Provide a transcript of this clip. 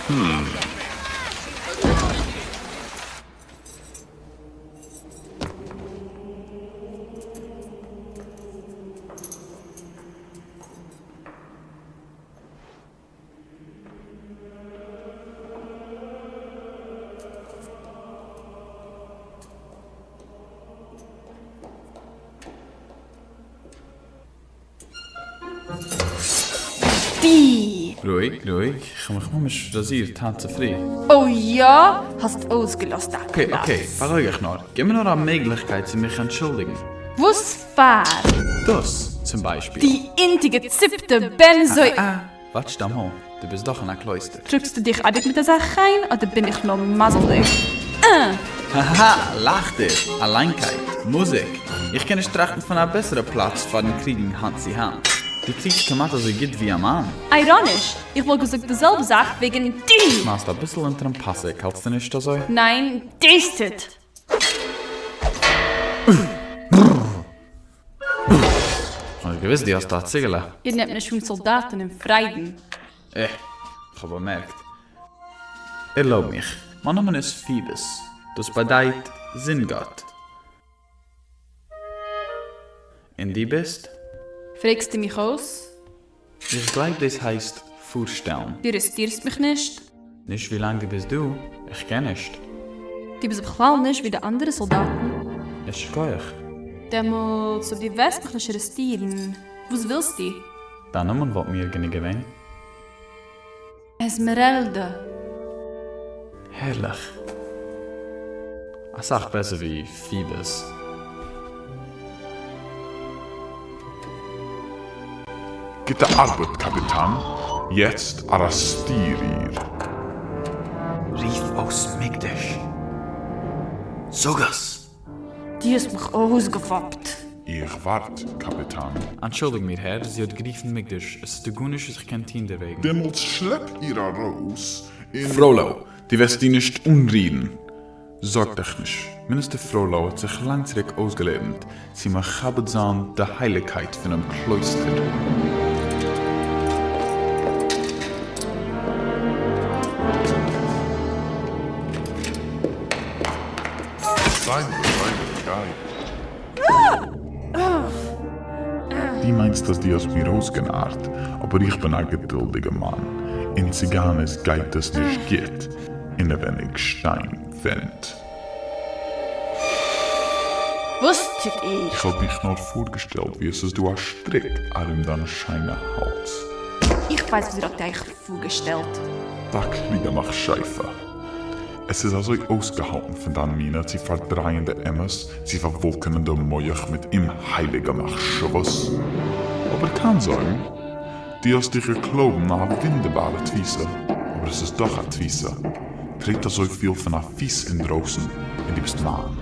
Die! Ruhig. Ich mach mal mich rasiert, Tanze frei. Oh ja, hast ausgelost. Okay, beruhig dich noch. Gib mir noch eine Möglichkeit, sie mich entschuldigen. Was war? Das zum Beispiel. Die intige zippte Benzoi. Warte, stamm mal. Du bist doch in einem Kloster. Drückst du dich mit der Sache rein oder bin ich noch masselig? Haha, lach dir. Alleinkeit, Musik. Ich kenne Strachten von einem besseren Platz für den Kriegen Hand in Hand. Die Kriegstomate so gut wie ein Mann. Ironisch. Ich wollte gesagt dieselbe Sache wegen die. Machst ein bisschen unter dem Passe, hältst du nicht so? Nein, tastet. Ich gewiss, die hast da Ziegele. Ihr nennt mich schon Soldaten im Frieden. Ich habe bemerkt. Erlaub mich. Mein Name ist Phoebus. Das bedeutet Sinngott. Und die bist? Fragst du mich aus? Ich glaube, das heißt vorstellen. Du riskierst mich nicht. Nicht wie lange bist du? Ich kenne nicht. Du bist aber nicht wie die anderen Soldaten. Ich gehe ich. Demals, ob die West mich nicht arrestieren. Was willst du? Dann Namen wird mir gerne gewinnen. Esmeralda. Herrlich. Ich sag besser wie Phoebus. Gute Arbeit, Kapitän. Jetzt arrestiere ihr. Rief aus Migdash. Sogas. Die ist mich ausgefoppt. Ich wart, Kapitän. Entschuldig mir, Herr, sie hat geriefen Migdash. Es ist der Gunisch, dass ich kein Team der Wegen. Demmels schlepp ihr raus in... Frollo, die wirst die nicht unrieden. Sorgt euch nicht. Minister Frollo hat sich lang zurück ausgelebt. Sie machabet an der Heiligkeit von einem Kloster. Sein, Die meinst, dass die aus mir rausgenarrt, aber ich bin ein geduldiger Mann. In Ziganes geht es nicht geht, in der wenig Stein wendet. Wusstet ihr? Ich hab mich nur vorgestellt, wie es ist, du hast Strick an deinem scheinen Hals. Ich weiß, was ihr euch eigentlich vorgestellt. Da Krieger mach Scheife. Es ist also ausgehalten von deiner Mine, sie verdrehende Emmers, sie verwolkenende Meuch mit im heiligen Machschwuss. Aber kann sein, die hast dich geglaubt nach einer wunderbaren Twisse. Aber es ist doch eine Twisse. Trägt da so viel von einer Fies in draußen, und die bist Mann.